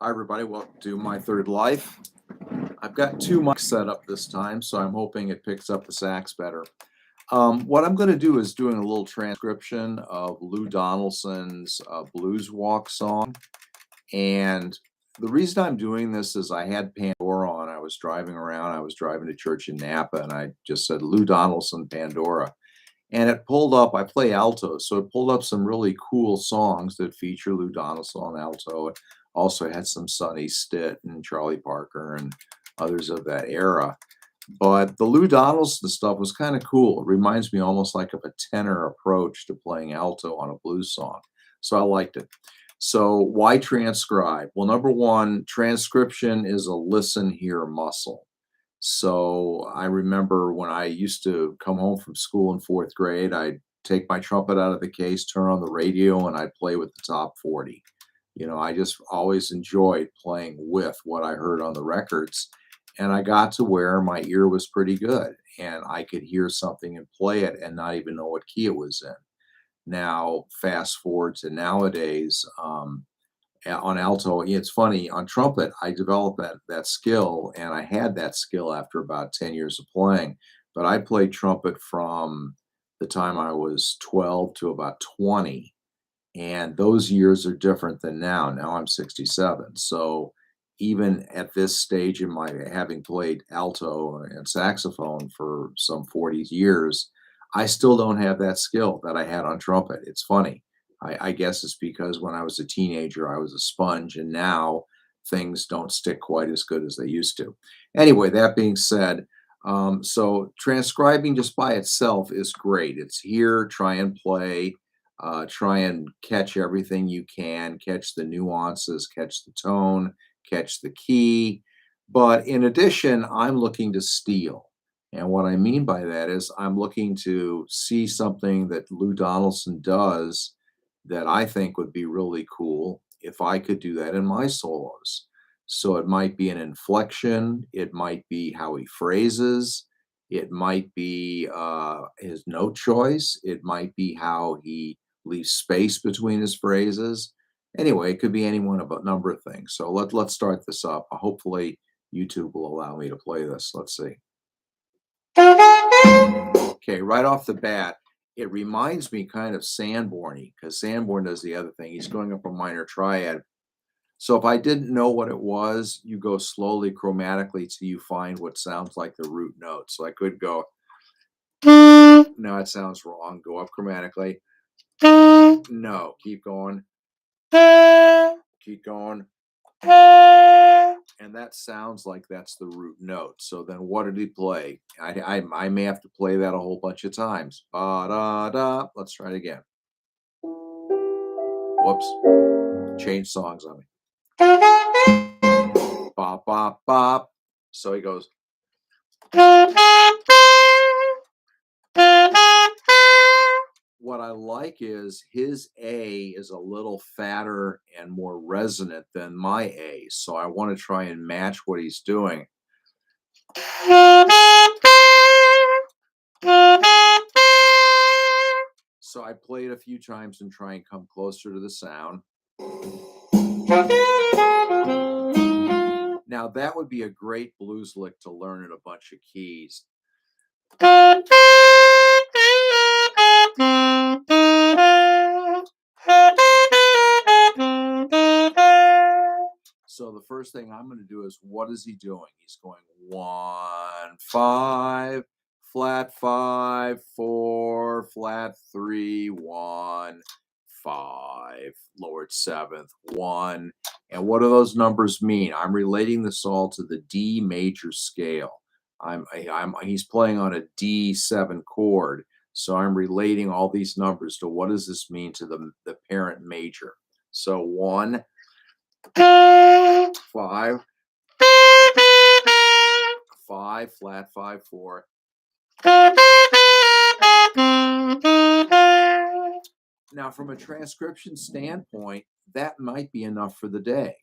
Hi, everybody. Welcome to My Third Life. I've got two mics set up this time, so I'm hoping it picks up the sax better. What I'm going to do is doing a little transcription of Lou Donalsons' Blues Walk song. And the reason I'm doing this is I had Pandora on. I was driving around. I was driving to church in Napa, and I just said Lou Donaldson Pandora. And it pulled up, I play alto, so it pulled up some really cool songs that feature Lou Donaldson on alto. It also had some Sonny Stitt and Charlie Parker and others of that era. But the Lou Donaldson stuff was kind of cool. It reminds me almost like of a tenor approach to playing alto on a blues song. So I liked it. So why transcribe? Well, number one, transcription is a listen hear muscle. So I remember when I used to come home from school in fourth grade, I'd take my trumpet out of the case, turn on the radio, and I'd play with the top 40. I just always enjoyed playing with what I heard on the records. And I got to where my ear was pretty good and I could hear something and play it and not even know what key it was in. Now, fast forward to nowadays, on alto, it's funny, on trumpet, I developed that skill, and I had that skill after about 10 years of playing. But I played trumpet from the time I was 12 to about 20, and those years are different than now. Now I'm 67. So even at this stage in my having played alto and saxophone for some 40 years, I still don't have that skill that I had on trumpet. It's funny. I guess it's because when I was a teenager, I was a sponge, and now things don't stick quite as good as they used to. Anyway, that being said, so transcribing just by itself is great. It's here, try and play, try and catch everything you can, catch the nuances, catch the tone, catch the key. But in addition, I'm looking to steal. And what I mean by that is I'm looking to see something that Lou Donaldson does that I think would be really cool if I could do that in my solos. So it might be an inflection, it might be how he phrases, it might be his note choice, it might be how he leaves space between his phrases. Anyway, it could be any one of a number of things. So let's start this up. Hopefully, YouTube will allow me to play this. Let's see. Okay, right off the bat, it reminds me kind of Sanborn-y, because Sanborn does the other thing. He's going up a minor triad. So if I didn't know what it was, you go slowly chromatically till you find what sounds like the root note. So I could go, no, it sounds wrong. Go up chromatically. No, keep going. Keep going. And that sounds like that's the root note. So then what did he play? I may have to play that a whole bunch of times. Ba-da-da. Let's try it again. Whoops. Change songs on me. Bop, bop, bop. So he goes. What I like is his A is a little fatter and more resonant than my A. So I want to try and match what he's doing. So I play it a few times and try and come closer to the sound. Now that would be a great blues lick to learn in a bunch of keys. So the first thing I'm going to do is, what is he doing? He's going 1, 5, flat 5, 4, flat 3, 1, 5, lowered 7th, 1. And what do those numbers mean? I'm relating this all to the D major scale. He's playing on a D7 chord. So I'm relating all these numbers to what does this mean to the parent major. So 1, 5, 5, flat 5, 4. Now, from a transcription standpoint, that might be enough for the day.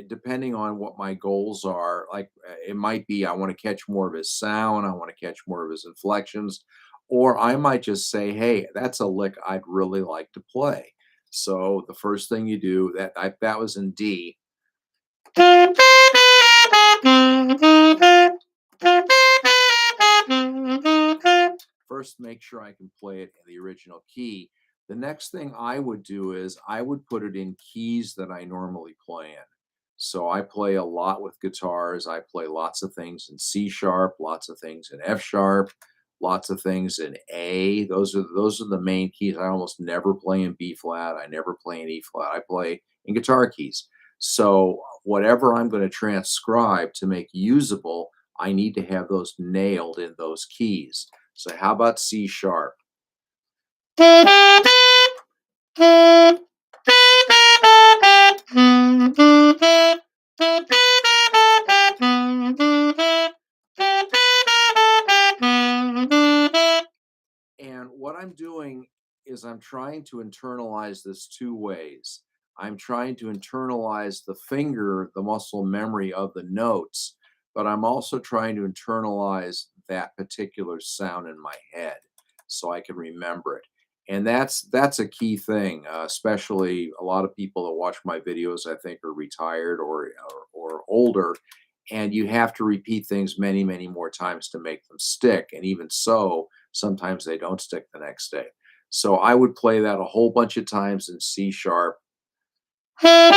Depending on what my goals are, like it might be I want to catch more of his sound, I want to catch more of his inflections, or I might just say, hey, that's a lick I'd really like to play. So the first thing you do, that was in D. First, make sure I can play it in the original key. The next thing I would do is I would put it in keys that I normally play in. So I play a lot with guitars. I play lots of things in C sharp, lots of things in F sharp, lots of things in A. Those are the main keys. I almost never play in B flat. I never play in E flat. I play in guitar keys. So whatever I'm going to transcribe to make usable, I need to have those nailed in those keys. So how about C sharp? And what I'm doing is I'm trying to internalize this two ways. I'm trying to internalize the finger, the muscle memory of the notes, but I'm also trying to internalize that particular sound in my head so I can remember it. And that's a key thing, especially a lot of people that watch my videos, I think, are retired or older, and you have to repeat things many, many more times to make them stick. And even so, sometimes they don't stick the next day. So I would play that a whole bunch of times in C sharp. And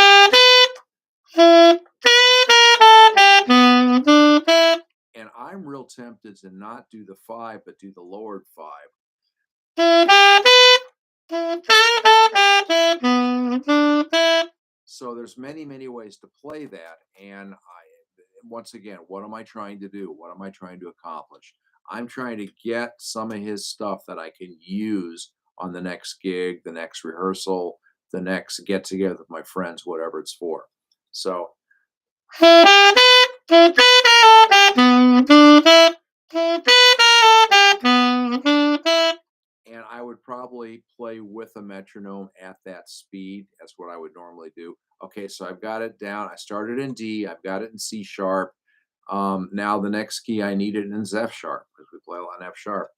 I'm real tempted to not do the five, but do the lowered five. So there's many, many ways to play that. And once again, what am I trying to do? What am I trying to accomplish? I'm trying to get some of his stuff that I can use on the next gig, the next rehearsal, the next get together with my friends, whatever it's for. So and I would probably play with a metronome at that speed. That's what I would normally do. Okay, so I've got it down. I started in D. I've got it in C sharp. Now the next key I need it in is F sharp because we play a lot in F sharp.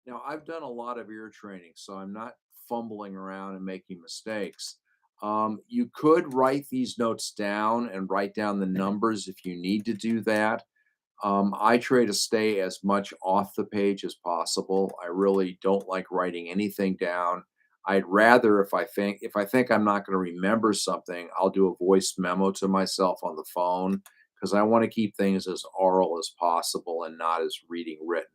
Now I've done a lot of ear training, so I'm not fumbling around and making mistakes. You could write these notes down and write down the numbers if you need to do that. I try to stay as much off the page as possible. I really don't like writing anything down. I'd rather if I think I'm not going to remember something, I'll do a voice memo to myself on the phone because I want to keep things as oral as possible and not as reading written.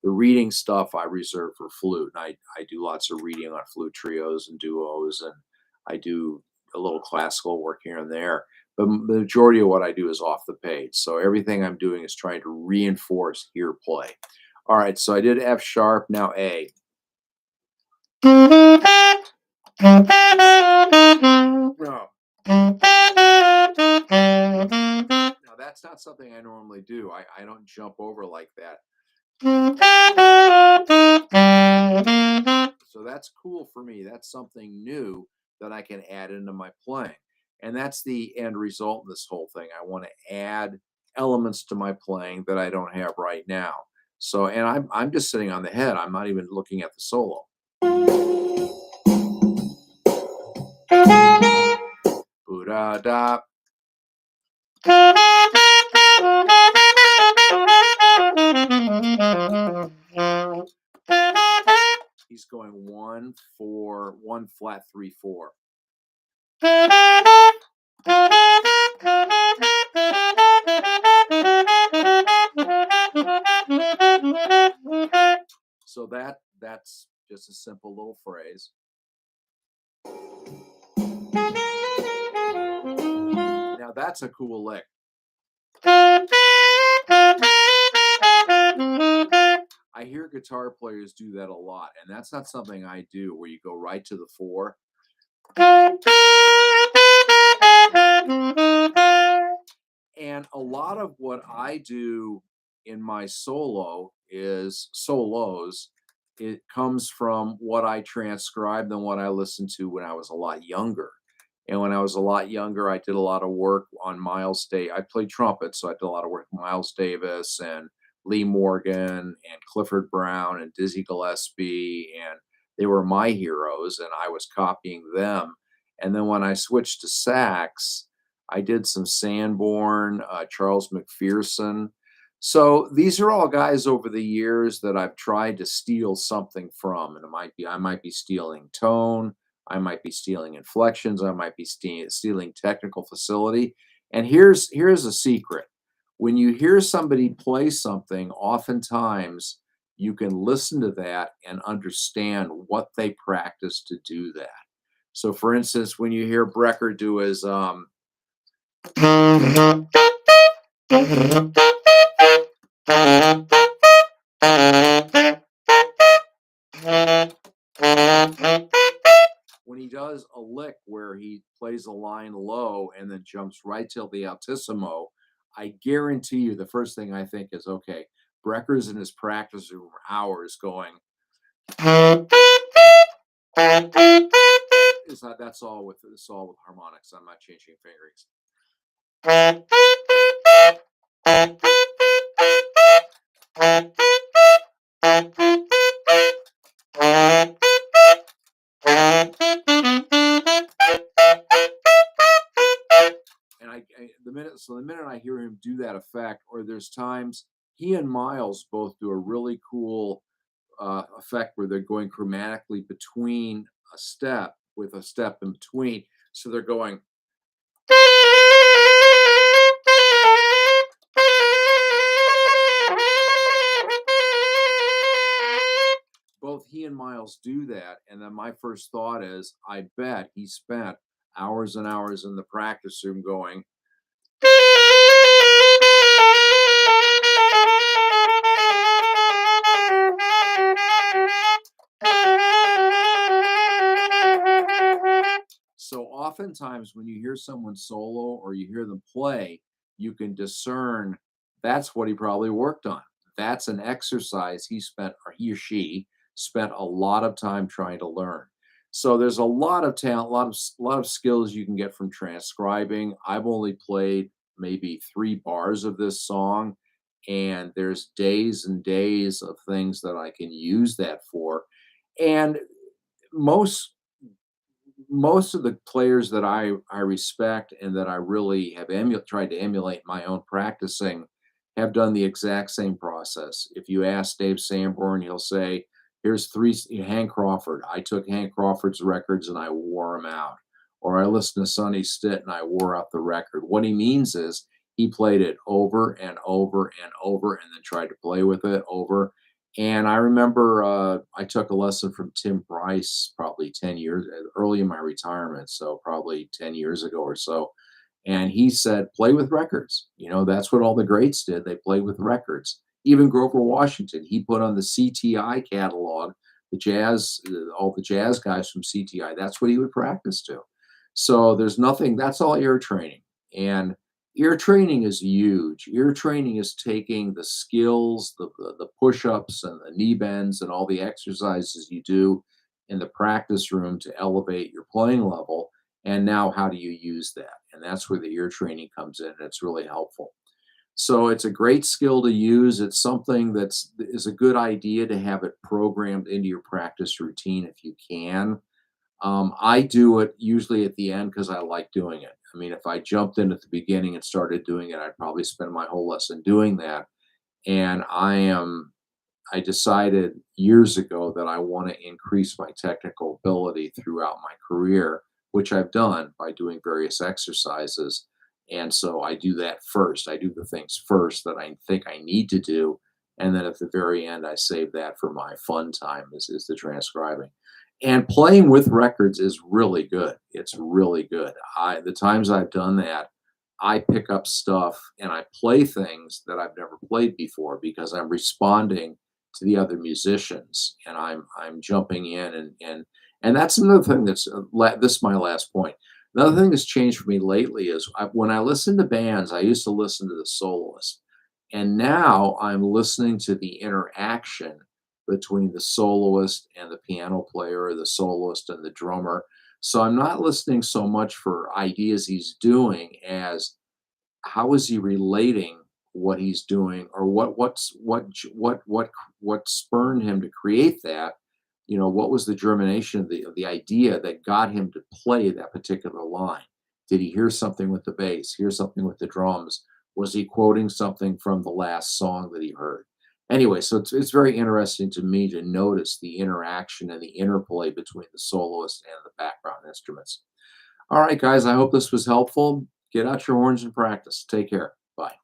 The reading stuff I reserve for flute. And I do lots of reading on flute trios and duos, and I do a little classical work here and there. But the majority of what I do is off the page. So everything I'm doing is trying to reinforce ear play. All right, so I did F sharp, now A. No. Now that's not something I normally do. I don't jump over like that. So that's cool for me. That's something new that I can add into my playing. And that's the end result of this whole thing. I want to add elements to my playing that I don't have right now. So, and I'm just sitting on the head. I'm not even looking at the solo. Boo-da-da. He's going 1 4 1 flat 3 4. So that's just a simple little phrase. Now that's a cool lick. I hear guitar players do that a lot, and that's not something I do where you go right to the 4. And a lot of what I do in my solos, it comes from what I transcribed and what I listened to when I was a lot younger. And when I was a lot younger, I did a lot of work on Miles Davis. I played trumpet, so I did a lot of work with Miles Davis and Lee Morgan and Clifford Brown and Dizzy Gillespie, and they were my heroes, and I was copying them. And then when I switched to sax, I did some Sanborn, Charles McPherson. So these are all guys over the years that I've tried to steal something from, and I might be stealing tone, I might be stealing inflections, I might be stealing technical facility. And here's a secret: when you hear somebody play something, oftentimes you can listen to that and understand what they practice to do that. So, for instance, when you hear Brecker do his when he does a lick where he plays a line low and then jumps right till the altissimo, I guarantee you the first thing I think is, okay, Brecker's in his practice room hours going. That's all with harmonics. I'm not changing fingerings. And the minute I hear him do that effect, or there's times he and Miles both do a really cool effect where they're going chromatically between a step with a step in between. So they're going. Both he and Miles do that. And then my first thought is, I bet he spent hours and hours in the practice room going. So oftentimes when you hear someone solo or you hear them play, you can discern that's what he probably worked on. That's an exercise he spent, or he or she spent a lot of time trying to learn. So there's a lot of talent, a lot of skills you can get from transcribing. I've only played maybe 3 bars of this song, and there's days and days of things that I can use that for. And most most of the players that I respect and that I really have tried to emulate my own practicing have done the exact same process. If you ask Dave Sanborn, he'll say, "Here's Hank Crawford. I took Hank Crawford's records and I wore them out." Or I listened to Sonny Stitt and I wore out the record. What he means is he played it over and over and over and then tried to play with it over. And I remember I took a lesson from Tim Price probably 10 years early in my retirement, so probably 10 years ago or so. And he said, play with records. You know, that's what all the greats did. They played with records. Even Grover Washington, he put on the CTI catalog, all the jazz guys from CTI. That's what he would practice to. So there's nothing, that's all ear training. And ear training is huge. Ear training is taking the skills, the push-ups and the knee bends and all the exercises you do in the practice room to elevate your playing level. And now how do you use that? And that's where the ear training comes in. And it's really helpful. So it's a great skill to use. It's something is a good idea to have it programmed into your practice routine if you can. I do it usually at the end because I like doing it. I mean, if I jumped in at the beginning and started doing it, I'd probably spend my whole lesson doing that. And I decided years ago that I want to increase my technical ability throughout my career, which I've done by doing various exercises. And so I do that first. I do the things first that I think I need to do. And then at the very end, I save that for my fun time, is the transcribing. And playing with records is really good. It's really good. The times I've done that, I pick up stuff and I play things that I've never played before because I'm responding to the other musicians and I'm jumping in and that's another thing this is my last point. Another thing that's changed for me lately is when I listen to bands, I used to listen to the soloist, and now I'm listening to the interaction between the soloist and the piano player, or the soloist and the drummer. So I'm not listening so much for ideas he's doing as how is he relating what he's doing, or what spurned him to create that. What was the germination of the idea that got him to play that particular line? Did he hear something with the bass, hear something with the drums? Was he quoting something from the last song that he heard? Anyway, so it's very interesting to me to notice the interaction and the interplay between the soloist and the background instruments. All right, guys, I hope this was helpful. Get out your horns and practice. Take care. Bye.